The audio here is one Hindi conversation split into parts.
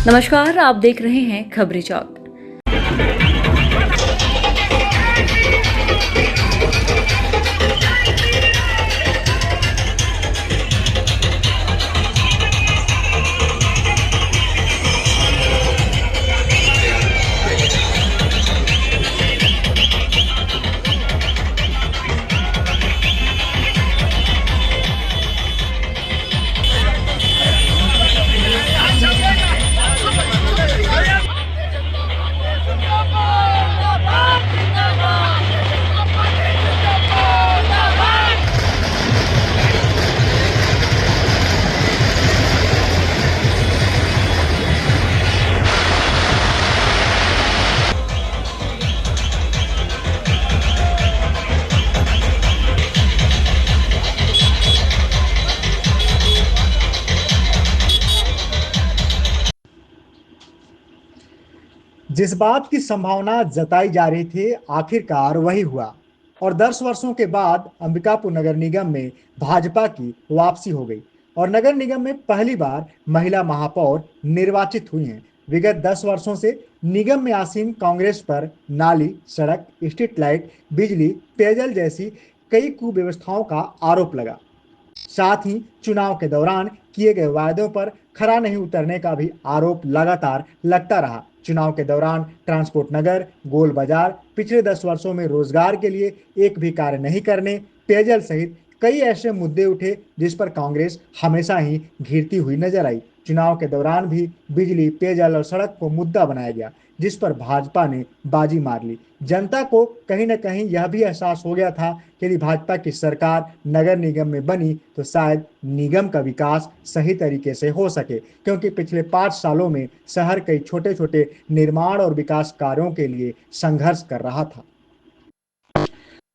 नमस्कार, आप देख रहे हैं खबरी चौक। जिस बात की संभावना जताई जा रही थी, आखिरकार वही हुआ और 10 वर्षों के बाद अंबिकापुर नगर निगम में भाजपा की वापसी हो गई और नगर निगम में पहली बार महिला महापौर निर्वाचित हुई हैं। विगत 10 वर्षों से निगम में आसीन कांग्रेस पर नाली, सड़क, स्ट्रीट लाइट, बिजली, पेयजल जैसी कई कुव्यवस्थाओं का आरोप लगा। साथ ही चुनाव के दौरान किए गए वायदों पर खरा नहीं उतरने का भी आरोप लगातार लगता रहा। चुनाव के दौरान ट्रांसपोर्ट नगर, गोल बाजार, पिछले 10 वर्षों में रोजगार के लिए एक भी कार्य नहीं करने, पेयजल सहित कई ऐसे मुद्दे उठे जिस पर कांग्रेस हमेशा ही घिरती हुई नजर आई। चुनाव के दौरान भी बिजली, पेयजल और सड़क को मुद्दा बनाया गया, जिस पर भाजपा ने बाजी मार ली। जनता को कहीं न कहीं यह भी एहसास हो गया था कि यदि भाजपा की सरकार नगर निगम में बनी तो शायद निगम का विकास सही तरीके से हो सके, क्योंकि पिछले 5 सालों में शहर कई छोटे छोटे निर्माण और विकास कार्यों के लिए संघर्ष कर रहा था।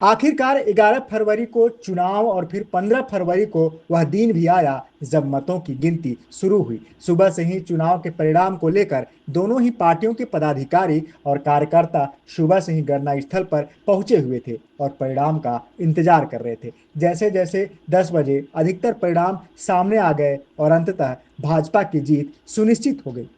आखिरकार 11 फरवरी को चुनाव और फिर 15 फरवरी को वह दिन भी आया जब मतों की गिनती शुरू हुई। सुबह से ही चुनाव के परिणाम को लेकर दोनों ही पार्टियों के पदाधिकारी और कार्यकर्ता सुबह से ही गणना स्थल पर पहुंचे हुए थे और परिणाम का इंतजार कर रहे थे। जैसे जैसे 10 बजे अधिकतर परिणाम सामने आ गए और अंततः भाजपा की जीत सुनिश्चित हो गई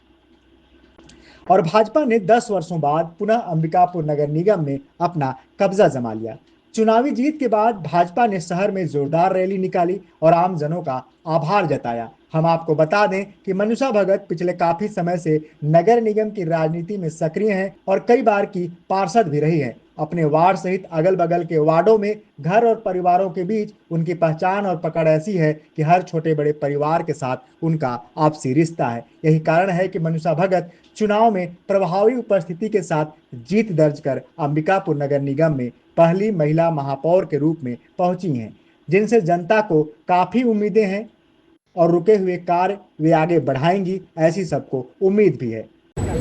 और भाजपा ने 10 वर्षों बाद पुनः अंबिकापुर नगर निगम में अपना कब्जा जमा लिया। चुनावी जीत के बाद भाजपा ने शहर में जोरदार रैली निकाली और आमजनों का आभार जताया। हम आपको बता दें कि मनुषा भगत पिछले काफी समय से नगर निगम की राजनीति में सक्रिय हैं और कई बार की पार्षद भी रही हैं। अपने वार्ड सहित अगल बगल के वार्डों में घर और परिवारों के बीच उनकी पहचान और पकड़ ऐसी है कि हर छोटे बड़े परिवार के साथ उनका आपसी रिश्ता है। यही कारण है कि मनुषा भगत चुनाव में प्रभावी उपस्थिति के साथ जीत दर्ज कर अंबिकापुर नगर निगम में पहली महिला महापौर के रूप में पहुंची हैं, जिनसे जनता को काफी उम्मीदें हैं और रुके हुए कार्य वे आगे बढ़ाएंगी, ऐसी सबको उम्मीद भी है।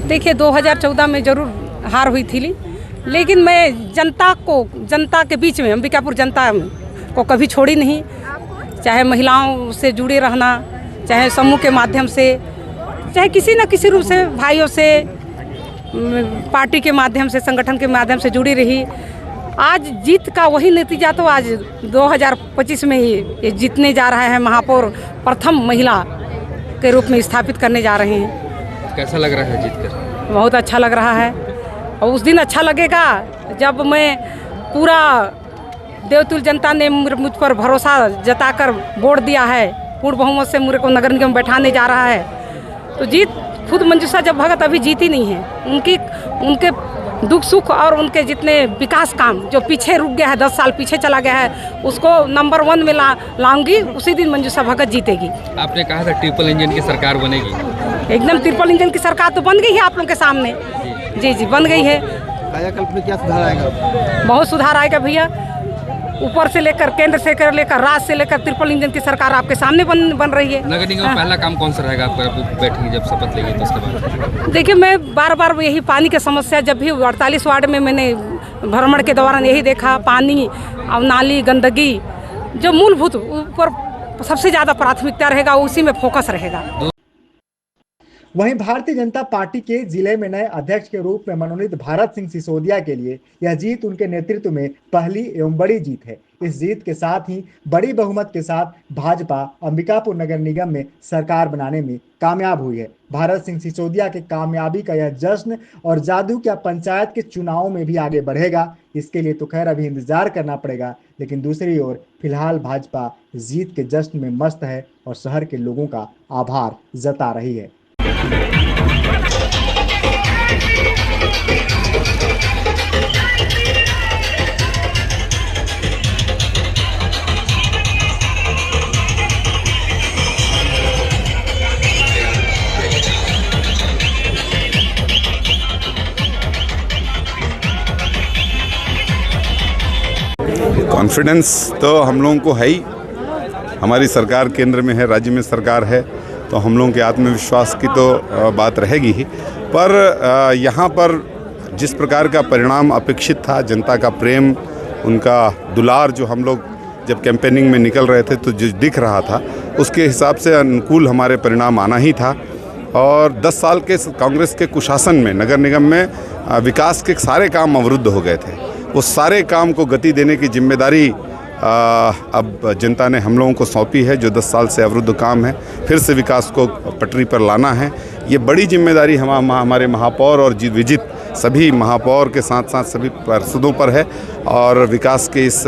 देखिए 2014 में जरूर हार हुई थी, लेकिन मैं जनता के बीच में अंबिकापुर जनता को कभी छोड़ी नहीं। चाहे महिलाओं से जुड़े रहना, चाहे समूह के माध्यम से, चाहे किसी न किसी रूप से भाइयों से, पार्टी के माध्यम से, संगठन के माध्यम से जुड़ी रही। आज जीत का वही नतीजा तो आज 2025 में ही ये जीतने जा रहा है। महापौर प्रथम महिला के रूप में स्थापित करने जा रहे हैं। कैसा लग रहा है जीतकर? बहुत अच्छा लग रहा है और उस दिन अच्छा लगेगा जब मैं पूरा देवतुल जनता ने मुझ पर भरोसा जताकर वोट दिया है, पूर्ण बहुमत से मुझे को नगर निगम बैठाने जा रहा है। तो जीत खुद मंजूषा जब भगत अभी जीती नहीं है, उनके दुख सुख और उनके जितने विकास काम जो पीछे रुक गया है, 10 साल पीछे चला गया है, उसको नंबर 1 में लाऊंगी। उसी दिन मंजूषा भगत जीतेगी। आपने कहा था ट्रिपल इंजन की सरकार बनेगी, एकदम ट्रिपल इंजन की सरकार तो बन गई है आप लोगों के सामने। जी बन गई है। कायाकल्प में क्या सुधार आएगा? बहुत सुधार आएगा भैया, ऊपर से लेकर केंद्र से लेकर राज्य से लेकर ट्रिपल इंजन की सरकार आपके सामने बन रही है। नगर निगम में पहला काम कौन सा रहेगा आपका बैठेंगे जब शपथ लेंगे तो उसके बाद? देखिए मैं बार यही पानी की समस्या, जब भी 48 वार्ड में मैंने भ्रमण के दौरान यही देखा, पानी और नाली, गंदगी जो मूलभूत ऊपर सबसे ज़्यादा प्राथमिकता रहेगा, उसी में फोकस रहेगा। वहीं भारतीय जनता पार्टी के जिले में नए अध्यक्ष के रूप में मनोनीत भारत सिंह सिसोदिया के लिए यह जीत उनके नेतृत्व में पहली एवं बड़ी जीत है। इस जीत के साथ ही बड़ी बहुमत के साथ भाजपा अंबिकापुर नगर निगम में सरकार बनाने में कामयाब हुई है। भारत सिंह सिसोदिया के कामयाबी का यह जश्न और जादू क्या पंचायत के चुनावों में भी आगे बढ़ेगा, इसके लिए तो खैर अभी इंतजार करना पड़ेगा। लेकिन दूसरी ओर फिलहाल भाजपा जीत के जश्न में मस्त है और शहर के लोगों का आभार जता रही है। कॉन्फिडेंस तो हम लोगों को है ही। हमारी सरकार केंद्र में है, राज्य में सरकार है, तो हम लोगों के आत्मविश्वास की तो बात रहेगी ही। पर यहाँ पर जिस प्रकार का परिणाम अपेक्षित था, जनता का प्रेम, उनका दुलार जो हम लोग जब कैंपेनिंग में निकल रहे थे तो जो दिख रहा था, उसके हिसाब से अनुकूल हमारे परिणाम आना ही था। और 10 साल के कांग्रेस के कुशासन में नगर निगम में विकास के सारे काम अवरुद्ध हो गए थे। वो सारे काम को गति देने की जिम्मेदारी अब जनता ने हम लोगों को सौंपी है। जो 10 साल से अवरुद्ध काम है, फिर से विकास को पटरी पर लाना है। ये बड़ी जिम्मेदारी हमारे महापौर और विजित सभी महापौर के साथ साथ सभी पार्षदों पर है। और विकास के इस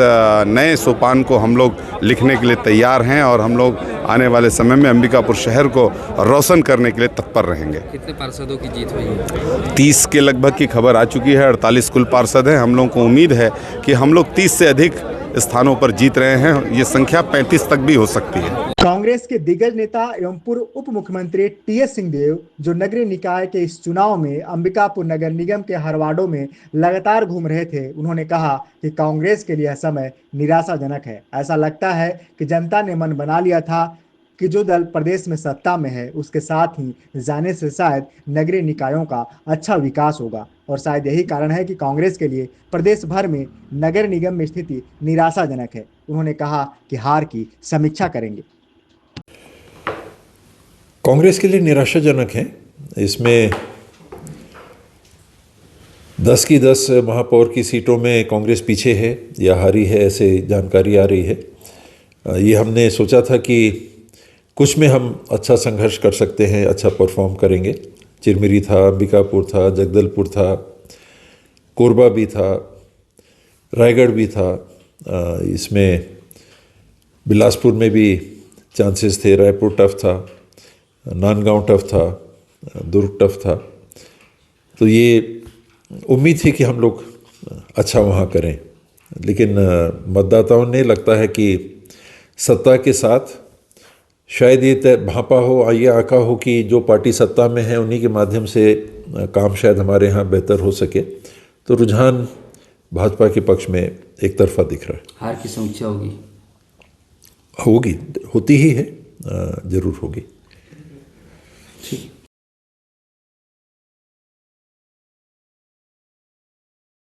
नए सोपान को हम लोग लिखने के लिए तैयार हैं और हम लोग आने वाले समय में अंबिकापुर शहर को रोशन करने के लिए तत्पर रहेंगे। कितने पार्षदों की जीत हुई है? 30 के लगभग की खबर आ चुकी है। 48 कुल पार्षद हैं। हम लोगों को उम्मीद है कि हम लोग 30 से अधिक स्थानों पर जीत रहे हैं। ये संख्या 35 तक भी हो सकती है। कांग्रेस के दिग्गज नेता एवं पूर्व उप मुख्यमंत्री टीएस सिंहदेव, जो नगरीय निकाय के इस चुनाव में अंबिकापुर नगर निगम के हर वार्डों में लगातार घूम रहे थे, उन्होंने कहा कि कांग्रेस के लिए यह समय निराशाजनक है। ऐसा लगता है कि जनता ने मन बना लिया था कि जो दल प्रदेश में सत्ता में है उसके साथ ही जाने से शायद नगरीय निकायों का अच्छा विकास होगा। और शायद यही कारण है कि कांग्रेस के लिए प्रदेश भर में नगर निगम में स्थिति निराशाजनक है। उन्होंने कहा कि हार की समीक्षा करेंगे। कांग्रेस के लिए निराशाजनक है। इसमें 10 की 10 महापौर की सीटों में कांग्रेस पीछे है या हारी है, ऐसे जानकारी आ रही है। ये हमने सोचा था कि कुछ में हम अच्छा संघर्ष कर सकते हैं, अच्छा परफॉर्म करेंगे। चिरमिरी था, अंबिकापुर था, जगदलपुर था, कोरबा भी था, रायगढ़ भी था। इसमें बिलासपुर में भी चांसेस थे, रायपुर टफ था, नांदगांव टफ था, दुर्ग टफ था। तो ये उम्मीद थी कि हम लोग अच्छा वहाँ करें। लेकिन मतदाताओं ने लगता है कि सत्ता के साथ शायद ये तय भापा हो, ये आका हो कि जो पार्टी सत्ता में है उन्हीं के माध्यम से काम शायद हमारे यहाँ बेहतर हो सके। तो रुझान भाजपा के पक्ष में एक तरफा दिख रहा है। हार की समीक्षा होगी, होती ही है, ज़रूर होगी। ठीक।